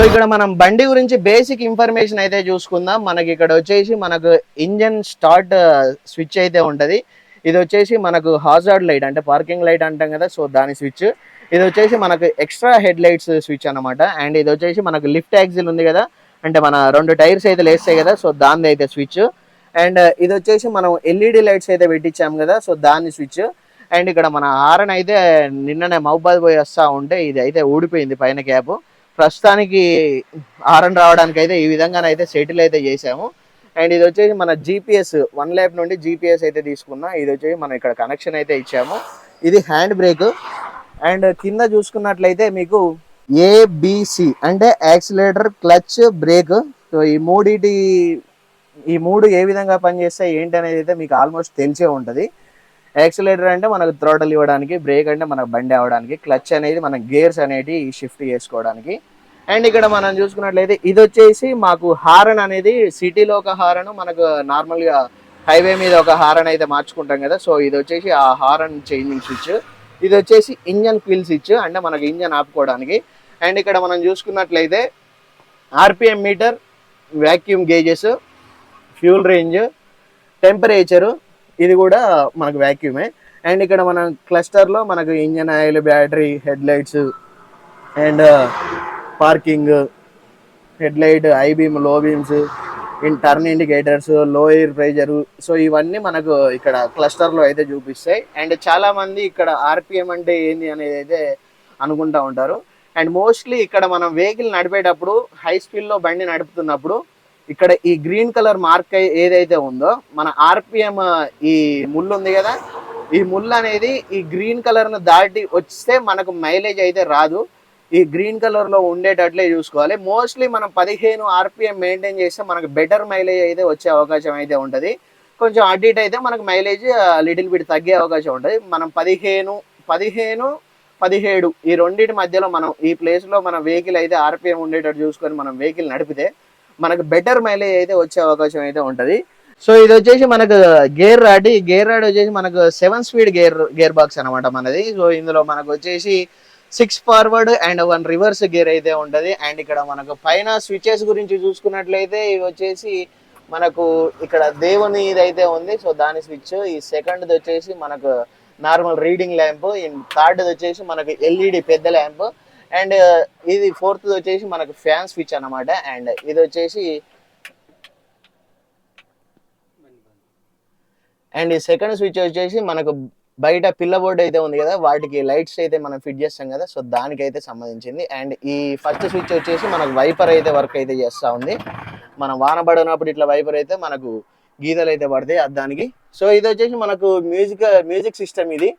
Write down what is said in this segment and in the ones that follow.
ఇక్కడ మనం బండి గురించి బేసిక్ ఇన్ఫర్మేషన్ అయితే చూసుకుందాం. మనకి ఇక్కడ వచ్చేసి మనకు ఇంజన్ స్టార్ట్ స్విచ్ అయితే ఉంటది. ఇది వచ్చేసి మనకు హాజార్డ్ లైట్ అంటే పార్కింగ్ లైట్ అంటాం కదా, సో దాని స్విచ్. ఇది వచ్చేసి మనకు ఎక్స్ట్రా హెడ్ లైట్స్ స్విచ్ అనమాట. అండ్ ఇది వచ్చేసి మనకు లిఫ్ట్ యాక్సిల్ ఉంది కదా, అంటే మన 2 టైర్స్ అయితే లేస్తాయి కదా, సో దాని అయితే స్విచ్. అండ్ ఇది వచ్చేసి మనం ఎల్ఈడి లైట్స్ అయితే పెట్టించాం కదా, సో దాని స్విచ్. అండ్ ఇక్కడ మన హారన్ అయితే నిన్ననే మహబాద్ పోయి వస్తా ఉంటే ఇది అయితే ఊడిపోయింది పైన క్యాప్. ప్రస్తుతానికి హారన్ రావడానికి అయితే ఈ విధంగానైతే సెటిల్ అయితే చేసాము. అండ్ ఇది వచ్చేసి మన జీపీఎస్ 1 ల్యాబ్ నుండి జీపీఎస్ అయితే తీసుకున్నా. ఇది వచ్చేసి మనం ఇక్కడ కనెక్షన్ అయితే ఇచ్చాము. ఇది హ్యాండ్ బ్రేక్. అండ్ కింద చూసుకున్నట్లయితే మీకు ఏబిసి అంటే యాక్సిలేటర్, క్లచ్, బ్రేక్. సో ఈ మూడు ఏ విధంగా పనిచేస్తాయి ఏంటి అనేది అయితే మీకు ఆల్మోస్ట్ తెలిసే ఉంటుంది. యాక్సిలేటర్ అంటే మనకు థ్రోటల్ ఇవ్వడానికి, బ్రేక్ అంటే మనకు బండి అవ్వడానికి, క్లచ్ అనేది మన గేర్స్ అనేవి షిఫ్ట్ చేసుకోవడానికి. అండ్ ఇక్కడ మనం చూసుకున్నట్లయితే ఇది వచ్చేసి మాకు హారన్ అనేది సిటీలో ఒక హారన్, మనకు నార్మల్గా హైవే మీద ఒక హారన్ అయితే మార్చుకుంటాం కదా, సో ఇది వచ్చేసి ఆ హారన్ చేంజింగ్ స్విచ్. ఇది వచ్చేసి ఇంజన్ క్విల్ స్విచ్ అంటే మనకు ఇంజన్ ఆపుకోవడానికి. అండ్ ఇక్కడ మనం చూసుకున్నట్లయితే RPM meter, vacuum gauges, fuel range, temperature, ఇది కూడా మనకు వ్యాక్యూమే. అండ్ ఇక్కడ మనం క్లస్టర్లో మనకు engine oil, battery, head lights and parking, head light, I beam, లో బీమ్స్, టర్న్ ఇండికేటర్స్, లో ఎయిర్ ప్రెజర్, సో ఇవన్నీ మనకు ఇక్కడ క్లస్టర్లో అయితే చూపిస్తాయి. అండ్ చాలా మంది ఇక్కడ ఆర్పిఎం అంటే ఏంది అనేది అయితే అనుకుంటా ఉంటారు. అండ్ మోస్ట్లీ ఇక్కడ మనం వెహికల్ నడిపేటప్పుడు హై స్పీడ్లో బండి నడుపుతున్నప్పుడు ఇక్కడ ఈ గ్రీన్ కలర్ మార్క్ ఏదైతే ఉందో మన ఆర్పిఎం, ఈ ముళ్ళు ఉంది కదా, ఈ ముళ్ళు అనేది ఈ గ్రీన్ కలర్ను దాటి వస్తే మనకు మైలేజ్ అయితే రాదు. ఈ గ్రీన్ కలర్లో ఉండేటట్లే చూసుకోవాలి. మోస్ట్లీ మనం 15 ఆర్పిఎం మెయింటైన్ చేస్తే మనకు బెటర్ మైలేజ్ అయితే వచ్చే అవకాశం అయితే ఉంటుంది. కొంచెం అటు ఇటు అయితే మనకు మైలేజ్ లిటిల్ బిట్ తగ్గే అవకాశం ఉంటుంది. మనం 15, 17 ఈ రెండింటి మధ్యలో మనం ఈ ప్లేస్లో మన వెహికల్ అయితే ఆర్పిఎం ఉండేటట్టు చూసుకొని మనం వెహికల్ నడిపితే మనకు బెటర్ మైలేజ్ అయితే వచ్చే అవకాశం అయితే ఉంటుంది. సో ఇది వచ్చేసి మనకు గేర్ రాడ్. ఈ గేర్ రాడ్ వచ్చేసి మనకు 7 స్పీడ్ గేర్ బాక్స్ అనమాట మనది. సో ఇందులో మనకు వచ్చేసి 6 ఫార్వర్డ్ అండ్ 1 రివర్స్ గేర్ అయితే ఉంటుంది. అండ్ ఇక్కడ మనకు పైన స్విచెస్ గురించి చూసుకున్నట్లయితే ఇవి వచ్చేసి మనకు ఇక్కడ దేవుని ఇదైతే ఉంది, సో దాని స్విచ్. ఈ సెకండ్ది వచ్చేసి మనకు నార్మల్ రీడింగ్ ల్యాంప్. థర్డ్ది వచ్చేసి మనకు ఎల్ఈడి పెద్ద ల్యాంప్. అండ్ ఇది ఫోర్త్ది వచ్చేసి మనకు ఫ్యాన్ స్విచ్ అనమాట. అండ్ ఇది వచ్చేసి అండ్ ఈ సెకండ్ స్విచ్ వచ్చేసి మనకు బయట పిల్ల బోర్డు అయితే ఉంది కదా, వాటికి లైట్స్ అయితే మనం ఫిట్ చేస్తాం కదా, సో దానికైతే సంబంధించింది. అండ్ ఈ ఫస్ట్ స్విచ్ వచ్చేసి మనకు వైపర్ అయితే వర్క్ అయితే చేస్తూ ఉంది. మనం వాన పడినప్పుడు ఇట్లా వైపర్ అయితే మనకు గీతలు అయితే పడతాయి అద్దానికి. సో ఇది వచ్చేసి మనకు మ్యూజిక్ సిస్టమ్. ఇది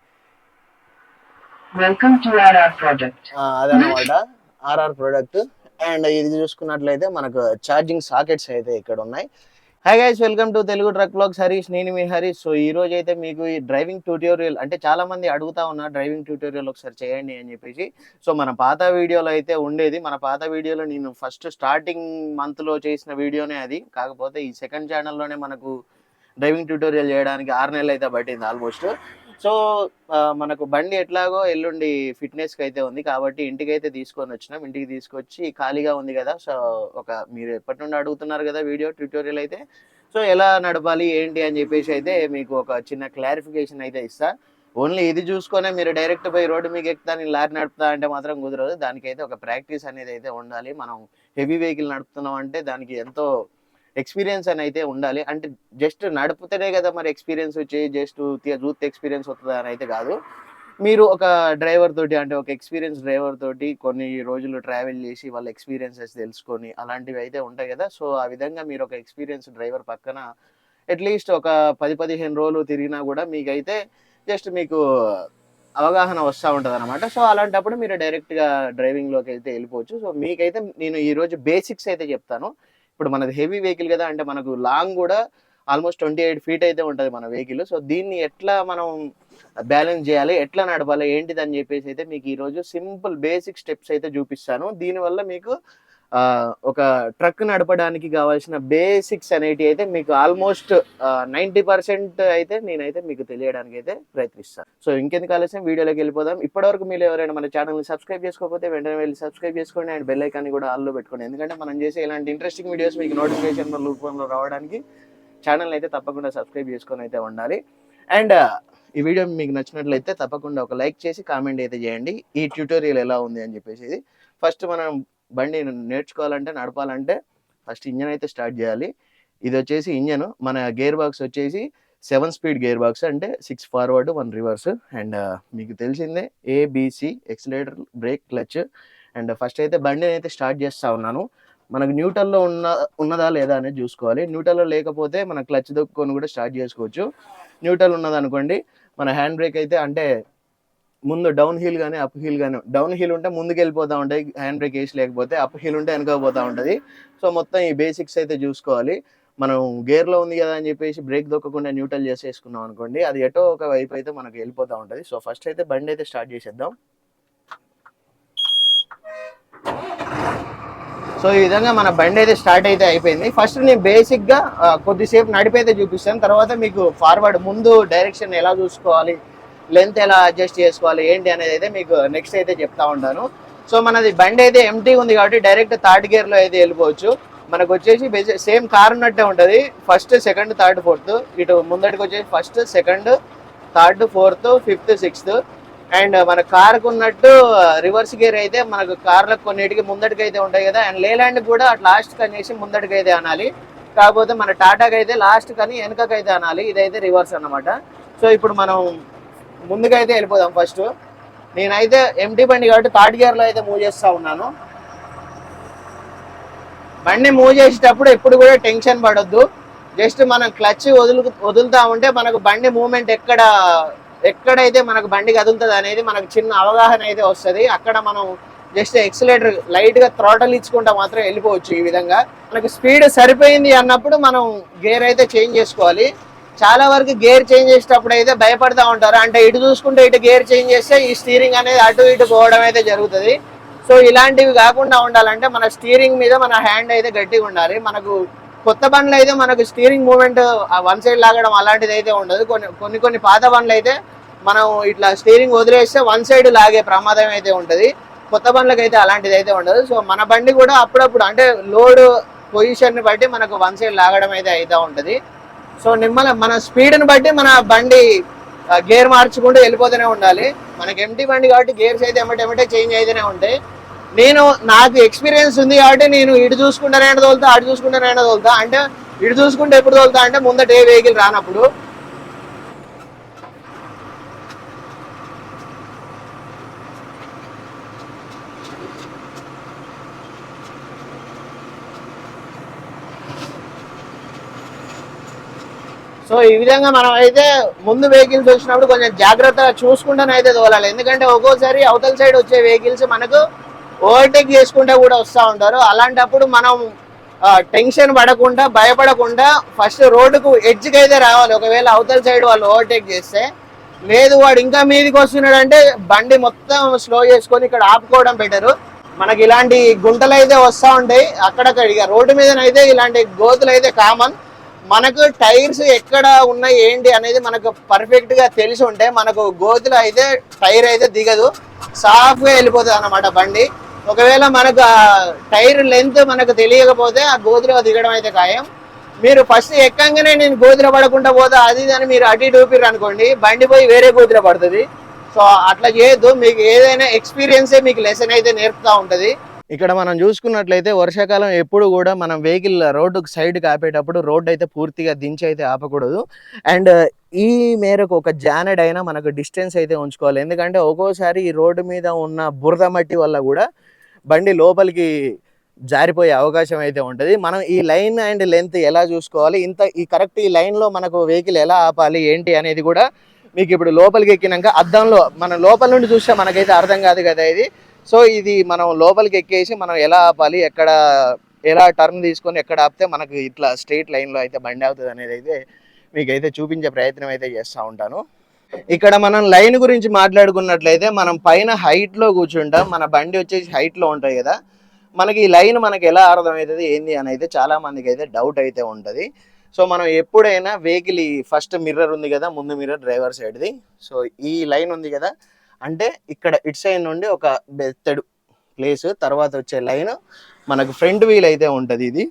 అదనమాట ఆర్ఆర్ ప్రోడక్ట్. అండ్ ఇది చూసుకున్నట్లయితే మనకు ఛార్జింగ్ సాకెట్స్ అయితే ఇక్కడ ఉన్నాయి. Hi guys, welcome to Telugu truck vlogs Harish. నేను మీ హరీష్. సో ఈ రోజు అయితే మీకు ఈ డ్రైవింగ్ ట్యూటోరియల్ అంటే చాలా మంది అడుగుతా ఉన్నారు డ్రైవింగ్ ట్యూటోరియల్ ఒకసారి చేయండి అని చెప్పేసి. సో మన పాత వీడియోలో అయితే ఉండేది. మన పాత వీడియోలో నేను ఫస్ట్ స్టార్టింగ్ మంత్లో చేసిన వీడియోనే అది. కాకపోతే ఈ సెకండ్ ఛానల్లోనే మనకు డ్రైవింగ్ ట్యూటోరియల్ చేయడానికి 6 నెలలు అయితే పట్టింది ఆల్మోస్ట్. సో మనకు బండి ఎట్లాగో ఎల్లుండి ఫిట్నెస్కి అయితే ఉంది కాబట్టి ఇంటికి అయితే తీసుకొని వచ్చినాం. ఇంటికి తీసుకొచ్చి ఖాళీగా ఉంది కదా, సో మీరు ఎప్పటి నుండి అడుగుతున్నారు కదా వీడియో ట్యూటోరియల్ అయితే. సో ఎలా నడపాలి ఏంటి అని చెప్పేసి అయితే మీకు ఒక చిన్న క్లారిఫికేషన్ అయితే ఇస్తా. ఓన్లీ ఇది చూసుకొనే మీరు డైరెక్ట్ పోయి రోడ్డు మీకు ఎక్కుతా నేను లారీ నడుపుతా అంటే మాత్రం కుదరదు. దానికైతే ఒక ప్రాక్టీస్ అనేది అయితే ఉండాలి. మనం హెవీ వెహికల్ నడుపుతున్నాం అంటే దానికి ఎంతో ఎక్స్పీరియన్స్ అని అయితే ఉండాలి. అంటే జస్ట్ నడిపితేనే కదా మరి ఎక్స్పీరియన్స్ వచ్చి జస్ట్ చూస్తే ఎక్స్పీరియన్స్ వస్తుందా అని అయితే కాదు. మీరు ఒక డ్రైవర్ తోటి అంటే ఒక ఎక్స్పీరియన్స్ డ్రైవర్ తోటి కొన్ని రోజులు ట్రావెల్ చేసి వాళ్ళ ఎక్స్పీరియన్సెస్ తెలుసుకొని అలాంటివి అయితే ఉంటాయి కదా, సో ఆ విధంగా మీరు ఒక ఎక్స్పీరియన్స్ డ్రైవర్ పక్కన అట్లీస్ట్ ఒక 10-15 రోజులు తిరిగినా కూడా మీకైతే జస్ట్ మీకు అవగాహన వస్తూ ఉంటుంది అనమాట. సో అలాంటప్పుడు మీరు డైరెక్ట్గా డ్రైవింగ్లోకి అయితే వెళ్ళిపోవచ్చు. సో మీకైతే నేను ఈరోజు బేసిక్స్ అయితే చెప్తాను. ఇప్పుడు మనది హెవీ వెహికల్ కదా, అంటే మనకు లాంగ్ కూడా ఆల్మోస్ట్ 28 ఫీట్ అయితే ఉంటుంది మన వెహికల్. సో దీన్ని ఎట్లా మనం బ్యాలెన్స్ చేయాలి, ఎట్లా నడపాలి ఏంటిది అని చెప్పేసి అయితే మీకు ఈరోజు సింపుల్ బేసిక్ స్టెప్స్ అయితే చూపిస్తాను. దీనివల్ల మీకు ఒక ట్రక్ నడపడానికి కావాల్సిన బేసిక్స్ అనేటివి అయితే మీకు ఆల్మోస్ట్ 90% అయితే నేనైతే మీకు తెలియడానికి అయితే ప్రయత్నిస్తాను. సో ఇంకెందుకు ఆలస్యం, వీడియోలోకి వెళ్ళిపోదాం. ఇప్పటివరకు మీరు ఎవరైనా మన ఛానల్ని సబ్స్క్రైబ్ చేసుకోకపోతే వెంటనే వెళ్ళి సబ్స్క్రైబ్ చేసుకోండి అండ్ బెల్ ఐకాన్ని కూడా ఆల్లో పెట్టుకోండి. ఎందుకంటే మనం చేసే ఇలాంటి ఇంట్రెస్టింగ్ వీడియోస్ మీకు నోటిఫికేషన్ రూపంలో రావడానికి ఛానల్ అయితే తప్పకుండా సబ్స్క్రైబ్ చేసుకొని అయితే ఉండాలి. అండ్ ఈ వీడియో మీకు నచ్చినట్లయితే తప్పకుండా ఒక లైక్ చేసి కామెంట్ అయితే చేయండి ఈ ట్యూటోరియల్ ఎలా ఉంది అని చెప్పేసి. ఫస్ట్ మనం బండి నేర్చుకోవాలంటే, నడపాలంటే ఫస్ట్ ఇంజన్ అయితే స్టార్ట్ చేయాలి. ఇది వచ్చేసి ఇంజన్, మన గేర్ బాక్స్ వచ్చేసి 7 స్పీడ్ గేర్ బాక్స్, అంటే 6 ఫార్వర్డ్ 1 రివర్స్. అండ్ మీకు తెలిసిందే ABC, accelerator, brake, clutch. And first అయితే బండిని అయితే స్టార్ట్ చేస్తా ఉన్నాను. మనకు న్యూట్రల్లో ఉన్నదా లేదా అనేది చూసుకోవాలి. న్యూట్రల్లో లేకపోతే మన క్లచ్ దొక్కుని కూడా స్టార్ట్ చేసుకోవచ్చు. న్యూట్రల్ ఉన్నదనుకోండి మన హ్యాండ్ బ్రేక్ అయితే, అంటే ముందు డౌన్ హిల్ కానీ అప్ హిల్ కానీ, డౌన్ హిల్ ఉంటే ముందుకు వెళ్ళిపోతూ ఉంటాయి హ్యాండ్ బ్రేక్ వేసి, లేకపోతే అప్ హిల్ ఉంటే వెనకపోతూ ఉంటుంది. సో మొత్తం ఈ బేసిక్స్ అయితే చూసుకోవాలి. మనం గేర్లో ఉంది కదా అని చెప్పేసి బ్రేక్ దొక్కకుండా న్యూట్రల్ చేసేసుకున్నాం అనుకోండి, అది ఎటో ఒక వైపు అయితే మనకు వెళ్ళిపోతూ ఉంటుంది. సో ఫస్ట్ అయితే బండి అయితే స్టార్ట్ చేసేద్దాం. సో ఈ విధంగా మన బండి అయితే స్టార్ట్ అయితే అయిపోయింది. ఫస్ట్ నేను బేసిక్గా కొద్దిసేపు నడిపైతే చూపిస్తాను. తర్వాత మీకు ఫార్వర్డ్ ముందు డైరెక్షన్ ఎలా చూసుకోవాలి, లెంత్ ఎలా అడ్జస్ట్ చేసుకోవాలి ఏంటి అనేది అయితే మీకు నెక్స్ట్ అయితే చెప్తా ఉంటాను. సో మనది బండి అయితే ఎంటీ ఉంది కాబట్టి డైరెక్ట్ థర్డ్ గేర్లో అయితే వెళ్ళిపోవచ్చు. మనకు వచ్చేసి సేమ్ కార్ ఉన్నట్టే ఉంటుంది. First, second, third, fourth. ఇటు ముందటికి వచ్చేసి first, second, third, fourth, fifth, sixth. And మన కార్కు ఉన్నట్టు రివర్స్ గేర్ అయితే మనకు కార్లకు కొన్నిటికి ముందటికి అయితే ఉంటాయి కదా. అండ్ లేలాండ్ కూడా లాస్ట్ కనేసి ముందటికి అయితే అనాలి. కాకపోతే మన టాటాకి అయితే లాస్ట్ కానీ వెనకకైతే అనాలి. ఇదైతే రివర్స్ అన్నమాట. సో ఇప్పుడు మనం ముందుగా అయితే వెళ్ళిపోదాం. ఫస్ట్ నేనైతే ఎంటీ బండి కాబట్టి థర్డ్ గేర్లో అయితే మూవ్ చేస్తూ ఉన్నాను. బండి మూవ్ చేసేటప్పుడు ఎప్పుడు కూడా టెన్షన్ పడొద్దు. జస్ట్ మనం క్లచ్ వదులుతా ఉంటే మనకు బండి మూమెంట్ ఎక్కడైతే మనకు బండి కదులుతుంది అనేది మనకు చిన్న అవగాహన అయితే వస్తుంది. అక్కడ మనం జస్ట్ ఎక్సిలేటర్ లైట్గా థ్రాటల్ ఇచ్చుకుంటా మాత్రం వెళ్ళిపోవచ్చు. ఈ విధంగా మనకు స్పీడ్ సరిపోయింది అన్నప్పుడు మనం గేర్ అయితే చేంజ్ చేసుకోవాలి. చాలా వరకు గేర్ చేంజ్ చేసేటప్పుడు అయితే భయపడతా ఉంటారు. అంటే ఇటు చూసుకుంటే ఇటు గేర్ చేంజ్ చేస్తే ఈ స్టీరింగ్ అనేది అటు ఇటు పోవడం అయితే జరుగుతుంది. సో ఇలాంటివి కాకుండా ఉండాలంటే మన స్టీరింగ్ మీద మన హ్యాండ్ అయితే గట్టిగా ఉండాలి. మనకు కొత్త బండ్లు అయితే మనకు స్టీరింగ్ మూమెంట్ వన్ సైడ్ లాగడం అలాంటిది అయితే ఉండదు. కొన్ని పాత బండ్లు అయితే మనం ఇట్లా స్టీరింగ్ వదిలేస్తే వన్ సైడ్ లాగే ప్రమాదం అయితే ఉంటుంది. కొత్త బండ్లకు అయితే అలాంటిది అయితే ఉండదు. సో మన బండి కూడా అప్పుడప్పుడు అంటే లోడ్ పొజిషన్ని బట్టి మనకు వన్ సైడ్ లాగడం అయితే అవుతూ ఉంటుంది. సో మన స్పీడ్ని బట్టి మన బండి గేర్ మార్చుకుంటూ వెళ్ళిపోతూనే ఉండాలి. మనకి ఎంటీ బండి కాబట్టి గేర్స్ అయితే ఎమ్మటే చేంజ్ అయితేనే ఉంటాయి. నాకు ఎక్స్పీరియన్స్ ఉంది కాబట్టి నేను ఇటు చూసుకుంటానే తోలుతా, అటు చూసుకుంటానే తోలుతా. అంటే ఇటు చూసుకుంటే ఎప్పుడు తోలుతా అంటే ముందట ఏ వెహికల్ రానప్పుడు. సో ఈ విధంగా మనం అయితే ముందు వెహికల్స్ వచ్చినప్పుడు కొంచెం జాగ్రత్తగా చూసుకుంటూనే అయితే తోలాలి. ఎందుకంటే ఒక్కోసారి అవతల సైడ్ వచ్చే వెహికల్స్ మనకు ఓవర్టేక్ చేసుకుంటే కూడా వస్తూ ఉంటారు. అలాంటప్పుడు మనం టెన్షన్ పడకుండా, భయపడకుండా ఫస్ట్ రోడ్డుకు ఎడ్జ్కి అయితే రావాలి. ఒకవేళ అవతల సైడ్ వాళ్ళు ఓవర్టేక్ చేస్తే, లేదు వాడు ఇంకా మీదికి వస్తున్నాడంటే బండి మొత్తం స్లో చేసుకొని ఇక్కడ ఆపుకోవడం బెటరు. మనకి ఇలాంటి గుంటలు అయితే వస్తూ ఉంటాయి అక్కడక్కడ. ఇక రోడ్డు మీదనైతే ఇలాంటి గోతులు అయితే కామన్. మనకు టైర్స్ ఎక్కడ ఉన్నాయి ఏంటి అనేది మనకు పర్ఫెక్ట్ గా తెలిసి ఉంటే మనకు గోతులు అయితే టైర్ అయితే దిగదు, సాఫ్గా వెళ్ళిపోతుంది అన్నమాట బండి. ఒకవేళ మనకు టైర్ లెంత్ మనకు తెలియకపోతే ఆ గోతులో దిగడం అయితే ఖాయం. మీరు ఫస్ట్ ఎక్కంగానే నేను గోతులో పడకుండా పోతా అది అని మీరు అటు ఇటు ఊపిర్రు అనుకోండి, బండి పోయి వేరే గోతులో పడుతుంది. సో అట్లా చేయొద్దు. మీకు ఏదైనా ఎక్స్పీరియన్సే మీకు లెసన్ అయితే నేర్పుతూ ఉంటుంది. ఇక్కడ మనం చూసుకున్నట్లయితే వర్షాకాలం ఎప్పుడు కూడా మనం వెహికల్ రోడ్డుకు సైడ్కి ఆపేటప్పుడు రోడ్డు అయితే పూర్తిగా దించి అయితే ఆపకూడదు. అండ్ ఈ మేరకు ఒక జానెడ్ అయినా మనకు డిస్టెన్స్ అయితే ఉంచుకోవాలి. ఎందుకంటే ఒక్కోసారి ఈ రోడ్డు మీద ఉన్న బురద మట్టి వల్ల కూడా బండి లోపలికి జారిపోయే అవకాశం అయితే ఉంటుంది. మనం ఈ లైన్ అండ్ లెంత్ ఎలా చూసుకోవాలి, ఈ కరెక్ట్ ఈ లైన్లో మనకు వెహికల్ ఎలా ఆపాలి ఏంటి అనేది కూడా మీకు ఇప్పుడు లోపలికి ఎక్కినాక అద్దంలో మనం లోపల నుండి చూస్తే మనకైతే అర్థం కాదు కదా ఇది. సో ఇది మనం లోపలికి ఎక్కేసి మనం ఎలా ఆపాలి, ఎలా టర్న్ తీసుకొని ఎక్కడ ఆపితే మనకు ఇట్లా స్ట్రైట్ లైన్లో అయితే బండి అవుతుంది అనేది అయితే మీకైతే చూపించే ప్రయత్నం అయితే చేస్తూ ఉంటాను. ఇక్కడ మనం లైన్ గురించి మాట్లాడుకున్నట్లయితే మనం పైన హైట్లో కూర్చుంటాం. మన బండి వచ్చేసి హైట్లో ఉంటాయి కదా, మనకి ఈ లైన్ మనకి ఎలా అర్థమవుతుంది ఏంది అని అయితే చాలా మందికి అయితే డౌట్ అయితే ఉంటుంది. సో మనం ఎప్పుడైనా వెహికల్ ఫస్ట్ మిర్రర్ ఉంది కదా, ముందు మిర్రర్ డ్రైవర్ సైడ్ది. సో ఈ లైన్ ఉంది కదా, అంటే ఇక్కడ ఇటు సైడ్ నుండి ఒక బెత్తడు ప్లేస్, తర్వాత వచ్చే లైన్ మనకు ఫ్రంట్ వీల్ అయితే ఉంటుంది. ఇది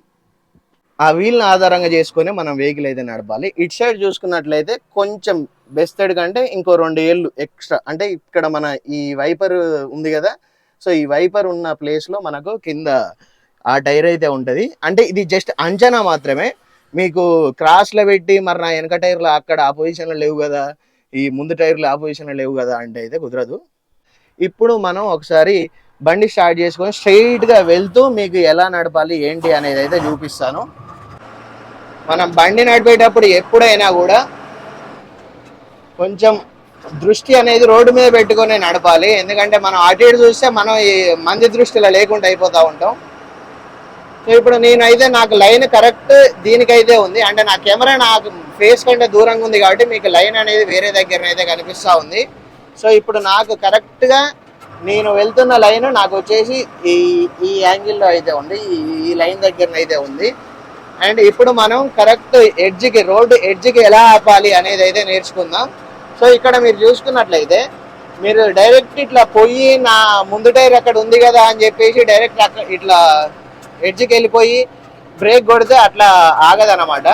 ఆ వీల్ని ఆధారంగా చేసుకొని మనం వెహికల్ అయితే నడపాలి. ఇటు సైడ్ చూసుకున్నట్లయితే కొంచెం బెస్తడ్ కంటే ఇంకో 2 ఏళ్ళు ఎక్స్ట్రా, అంటే ఇక్కడ మన ఈ వైపర్ ఉంది కదా, సో ఈ వైపర్ ఉన్న ప్లేస్లో మనకు కింద ఆ టైర్ అయితే ఉంటుంది. అంటే ఇది జస్ట్ అంచనా మాత్రమే. మీకు క్రాస్లో పెట్టి మరి నా వెనక టైర్లు అక్కడ ఆ పొజిషన్లో లేవు కదా, ఈ ముందు టైర్లు ఆ పొజిషన్లో లేవు కదా అంటే అయితే కుదరదు. ఇప్పుడు మనం ఒకసారి బండి స్టార్ట్ చేసుకొని స్ట్రైట్గా వెళ్తూ మీకు ఎలా నడపాలి ఏంటి అనేది అయితే చూపిస్తాను. మనం బండి నడిపేటప్పుడు ఎప్పుడైనా కూడా కొంచెం దృష్టి అనేది రోడ్డు మీద పెట్టుకొని నడపాలి. ఎందుకంటే మనం అటు ఇటు చూస్తే మనం ఈ మంది దృష్టిలో లేకుండా అయిపోతూ ఉంటాం. సో ఇప్పుడు నేనైతే నాకు లైన్ కరెక్ట్ దీనికైతే ఉంది, అంటే నా కెమెరా నాకు ఫేస్ కంటే దూరంగా ఉంది కాబట్టి మీకు లైన్ అనేది వేరే దగ్గరనైతే కనిపిస్తూ ఉంది. సో ఇప్పుడు నాకు కరెక్ట్గా నేను వెళ్తున్న లైన్ నాకు వచ్చేసి ఈ యాంగిల్లో అయితే ఉంది, ఈ లైన్ దగ్గరనైతే ఉంది. అండ్ ఇప్పుడు మనం కరెక్ట్ ఎడ్జ్కి, రోడ్డు ఎడ్జ్కి ఎలా ఆపాలి అనేది అయితే నేర్చుకుందాం. సో ఇక్కడ మీరు చూసుకున్నట్లయితే మీరు డైరెక్ట్ ఇట్లా పోయి నా ముందు టైర్ అక్కడ ఉంది కదా అని చెప్పేసి డైరెక్ట్ అక్కడ ఇట్లా ఎడ్జ్కి వెళ్ళిపోయి బ్రేక్ కొడితే అట్లా ఆగదనమాట.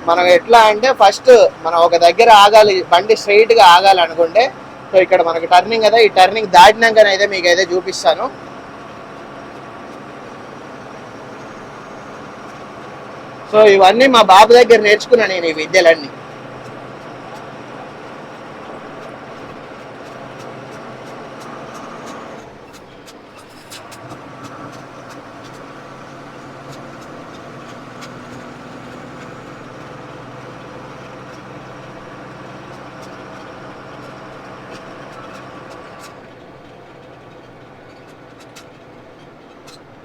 మనం ఎట్లా అంటే ఫస్ట్ మనం ఒక దగ్గర ఆగాలి, బండి స్ట్రైట్గా ఆగాలి అనుకుంటే. సో ఇక్కడ మనకి టర్నింగ్ కదా, ఈ టర్నింగ్ దాటినాకనైతే మీకు అయితే చూపిస్తాను. సో ఇవన్నీ మా బాబు దగ్గర నేర్చుకున్నాను నేను ఈ విద్యలన్నీ.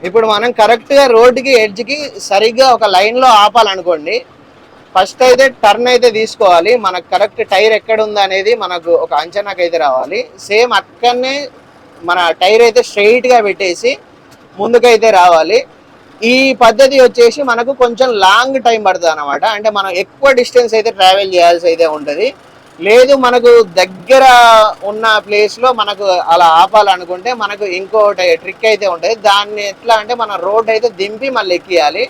ఇప్పుడు మనం కరెక్ట్గా రోడ్డుకి ఎడ్జ్కి సరిగ్గా ఒక లైన్లో ఆపాలనుకోండి, ఫస్ట్ అయితే టర్న్ అయితే తీసుకోవాలి. మనకు కరెక్ట్ టైర్ ఎక్కడ ఉంది అనేది మనకు ఒక అంచనాకు అయితే రావాలి. సేమ్ అక్కడనే మన టైర్ అయితే స్ట్రైట్గా పెట్టేసి ముందుకైతే రావాలి. ఈ పద్ధతి వచ్చేసి మనకు కొంచెం లాంగ్ టైం పడుతుంది అనమాట. అంటే మనం ఎక్కువ డిస్టెన్స్ అయితే ట్రావెల్ చేయాల్సి అయితే ఉంటుంది. లేదు మనకు దగ్గర ఉన్న ప్లేస్లో మనకు అలా ఆపాలనుకుంటే మనకు ఇంకో ట్రిక్ అయితే ఉంటుంది. దాన్ని ఎట్లా అంటే మన రోడ్ అయితే దింపి మళ్ళీ ఎక్కియాలి.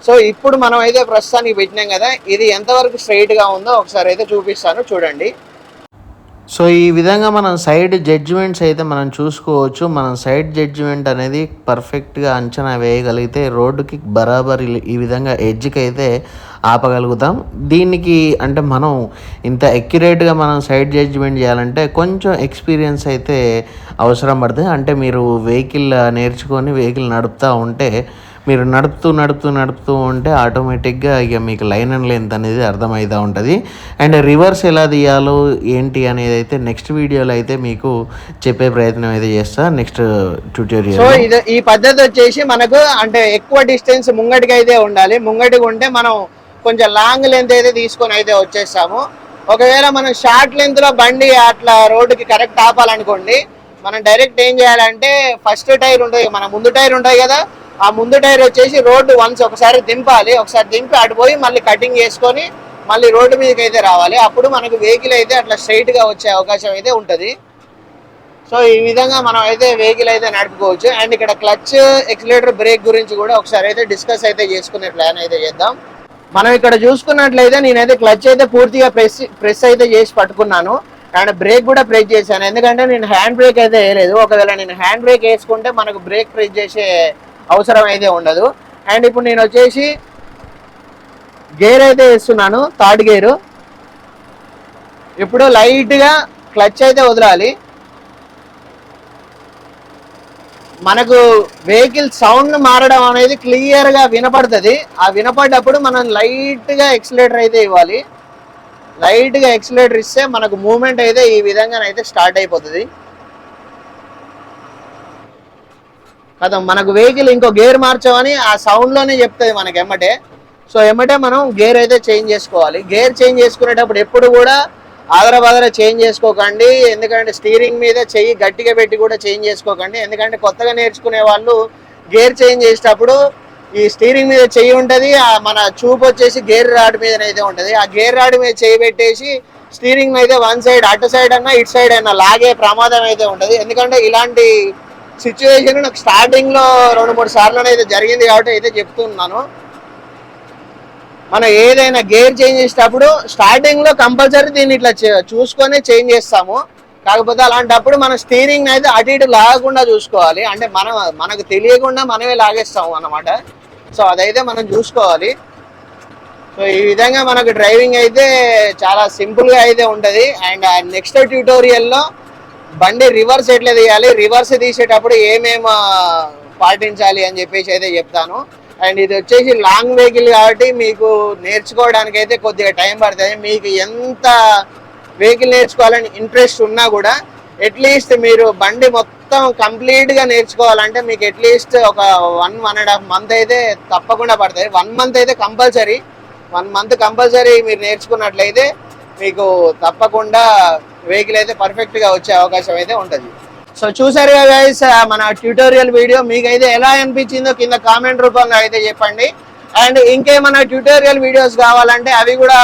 సో ఇప్పుడు మనం అయితే ప్రస్తుతానికి పెట్టినాం కదా, ఇది ఎంతవరకు స్ట్రైట్గా ఉందో ఒకసారి అయితే చూపిస్తాను, చూడండి. సో ఈ విధంగా మనం సైడ్ జడ్జిమెంట్స్ అయితే మనం చూసుకోవచ్చు. మనం సైడ్ జడ్జిమెంట్ అనేది పర్ఫెక్ట్గా అంచనా వేయగలిగితే రోడ్డుకి బరాబర్ ఈ విధంగా ఎడ్జ్కి అయితే ఆపగలుగుతాం. దీనికి అంటే మనం ఇంత అక్యురేట్గా మనం సైడ్ జడ్జిమెంట్ చేయాలంటే కొంచెం ఎక్స్పీరియన్స్ అయితే అవసరం పడుతుంది. అంటే మీరు వెహికల్ నేర్చుకొని వెహికల్ నడుపుతూ ఉంటే, మీరు నడుపుతూ ఉంటే ఆటోమేటిక్గా ఇక మీకు లైన్ అండ్ లెంత్ అనేది అర్థమవుతూ ఉంటుంది. అండ్ రివర్స్ ఎలా తీయాలో ఏంటి అనేది అయితే నెక్స్ట్ వీడియోలో అయితే మీకు చెప్పే ప్రయత్నం అయితే చేస్తా, నెక్స్ట్ ట్యూటోరియల్. సో ఈ పద్ధతి వచ్చేసి మనకు అంటే ఎక్కువ డిస్టెన్స్ ముంగటికి అయితే ఉండాలి. ముంగటికి ఉంటే మనం కొంచెం లాంగ్ లెంత్ అయితే తీసుకొని అయితే వచ్చేస్తాము. ఒకవేళ మనం షార్ట్ లెంత్లో బండి అట్లా రోడ్డుకి కరెక్ట్ ఆపాలనుకోండి, మనం డైరెక్ట్ ఏం చేయాలంటే ఫస్ట్ టైర్ ఉంటుంది, మన ముందు టైర్ ఉంటుంది కదా, ఆ ముందు టైర్ వచ్చేసి రోడ్డు వన్స్ ఒకసారి దింపాలి. ఒకసారి దింపి అటుపోయి మళ్ళీ కటింగ్ చేసుకొని మళ్ళీ రోడ్డు మీదకి అయితే రావాలి. అప్పుడు మనకు వెహికల్ అయితే అట్లా స్ట్రైట్గా వచ్చే అవకాశం అయితే ఉంటుంది. సో ఈ విధంగా మనం అయితే వెహికల్ అయితే నడుపుకోవచ్చు. అండ్ ఇక్కడ క్లచ్, ఎక్సిలేటర్, బ్రేక్ గురించి కూడా ఒకసారి అయితే డిస్కస్ అయితే చేసుకునే ప్లాన్ అయితే చేద్దాం. మనం ఇక్కడ చూసుకున్నట్లయితే నేనైతే క్లచ్ అయితే పూర్తిగా ప్రెస్ అయితే చేసి పట్టుకున్నాను. అండ్ బ్రేక్ కూడా ప్రెస్ చేశాను, ఎందుకంటే నేను హ్యాండ్ బ్రేక్ అయితే వేయలేదు. ఒకవేళ నేను హ్యాండ్ బ్రేక్ వేసుకుంటే మనకు బ్రేక్ ప్రెస్ చేసే అవసరం అయితే ఉండదు. అండ్ ఇప్పుడు నేను వచ్చేసి గేర్ అయితే వేస్తున్నాను, థర్డ్ గేరు. ఇప్పుడు లైట్గా క్లచ్ అయితే వదలాలి. మనకు వెహికల్ సౌండ్ మారడం అనేది క్లియర్గా వినపడుతుంది. ఆ వినపడ్డప్పుడు మనం లైట్గా ఎక్సిలేటర్ అయితే ఇవ్వాలి. లైట్గా ఎక్సిలేటర్ ఇస్తే మనకు మూమెంట్ అయితే ఈ విధంగానైతే స్టార్ట్ అయిపోతుంది కదా. మనకు వెహికల్ ఇంకో గేర్ మార్చామని ఆ సౌండ్లోనే చెప్తుంది మనకి ఎమ్మటే. సో ఎమ్మటే మనం గేర్ అయితే చేంజ్ చేసుకోవాలి. గేర్ చేంజ్ చేసుకునేటప్పుడు ఎప్పుడు కూడా ఆదర చేంజ్ చేసుకోకండి, ఎందుకంటే స్టీరింగ్ మీద చెయ్యి గట్టిగా పెట్టి కూడా చేంజ్ చేసుకోకండి. ఎందుకంటే కొత్తగా నేర్చుకునే వాళ్ళు గేర్ చేంజ్ చేసేటప్పుడు ఈ స్టీరింగ్ మీద చెయ్యి ఉంటుంది, మన చూపు వచ్చేసి గేర్ రాడ్ మీద అయితే ఉంటుంది. ఆ గేర్ రాడ్ మీద చేయి పెట్టేసి స్టీరింగ్ అయితే వన్ సైడ్ అటు సైడ్ అన్నా ఇటు సైడ్ అయినా లాగే ప్రమాదం అయితే ఉంటుంది. ఎందుకంటే ఇలాంటి సిచ్యువేషన్ నాకు స్టార్టింగ్ లో 2-3 సార్లు అయితే జరిగింది కాబట్టి అయితే చెప్తున్నాను. మనం ఏదైనా గేర్ చేంజ్ చేసేటప్పుడు స్టార్టింగ్ లో కంపల్సరీ దీన్ని ఇట్లా చూసుకొని చేంజ్ చేస్తాము. కాకపోతే అలాంటప్పుడు మన స్టీరింగ్ అయితే అటు ఇటు లాగకుండా చూసుకోవాలి. అంటే మనకు తెలియకుండా మనమే లాగేస్తాము అన్నమాట. సో అదైతే మనం చూసుకోవాలి. సో ఈ విధంగా మనకు డ్రైవింగ్ అయితే చాలా సింపుల్గా అయితే ఉంటుంది. అండ్ నెక్స్ట్ ట్యూటోరియల్లో బండి రివర్స్ ఎట్లా తీయాలి, రివర్స్ తీసేటప్పుడు ఏమేమి పాటించాలి అని చెప్పేసి అయితే చెప్తాను. అండ్ ఇది వచ్చేసి లాంగ్ వెహికల్ కాబట్టి మీకు నేర్చుకోవడానికి అయితే కొద్దిగా టైం పడుతుంది. మీకు ఎంత వెహికల్ నేర్చుకోవాలని ఇంట్రెస్ట్ ఉన్నా కూడా అట్లీస్ట్ మీరు బండి మొత్తం కంప్లీట్గా నేర్చుకోవాలంటే మీకు అట్లీస్ట్ ఒక 1-1.5 మంత్ అయితే తప్పకుండా పడుతుంది. 1 మంత్ అయితే కంపల్సరీ, 1 మంత్ కంపల్సరీ మీరు నేర్చుకున్నట్లయితే మీకు తప్పకుండా వెహికల్ అయితే పర్ఫెక్ట్గా వచ్చే అవకాశం అయితే ఉంటుంది. సో చూసారు కదా గైస్, మన ట్యూటోరియల్ వీడియో మీకైతే ఎలా అనిపించిందో కింద కామెంట్ రూపంలో అయితే చెప్పండి. అండ్ ఇంకేమైనా ట్యూటోరియల్ వీడియోస్ కావాలంటే అవి కూడా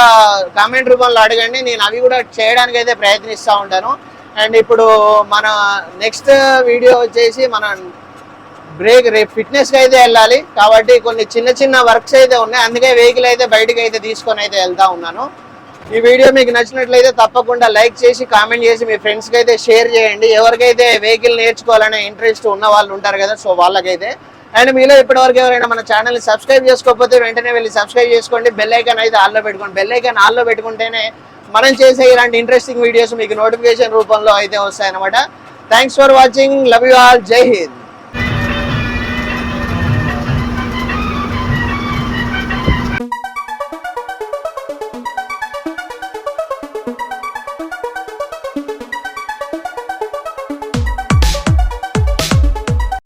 కామెంట్ రూపంలో అడగండి, నేను అవి కూడా చేయడానికి అయితే ప్రయత్నిస్తూ ఉంటాను. అండ్ ఇప్పుడు మన నెక్స్ట్ వీడియో వచ్చేసి మన రేపు ఫిట్నెస్కి అయితే వెళ్ళాలి కాబట్టి కొన్ని చిన్న చిన్న వర్క్స్ అయితే ఉన్నాయి. అందుకే వెహికల్ అయితే బయటకు అయితే తీసుకొని అయితే వెళ్తా ఉన్నాను. ఈ వీడియో మీకు నచ్చినట్లయితే తప్పకుండా లైక్ చేసి కామెంట్ చేసి మీ ఫ్రెండ్స్కి అయితే షేర్ చేయండి. ఎవరికైతే వెహికల్ నేర్చుకోవాలనే ఇంట్రెస్ట్ ఉన్న వాళ్ళు ఉంటారు కదా, సో వాళ్ళకైతే. అండ్ మీలో ఇప్పటివరకు ఎవరైనా మన ఛానల్ని సబ్స్క్రైబ్ చేసుకోకపోతే వెంటనే వెళ్ళి సబ్స్క్రైబ్ చేసుకోండి. బెల్ ఐకాన్ అయితే ఆల్లో పెట్టుకోండి. బెల్ ఐకాన్ ఆల్లో పెట్టుకుంటేనే మనం చేసే ఇలాంటి ఇంట్రెస్టింగ్ వీడియోస్ మీకు నోటిఫికేషన్ రూపంలో అయితే వస్తాయన్నమాట. Thanks for watching. Love you all. జై హింద్.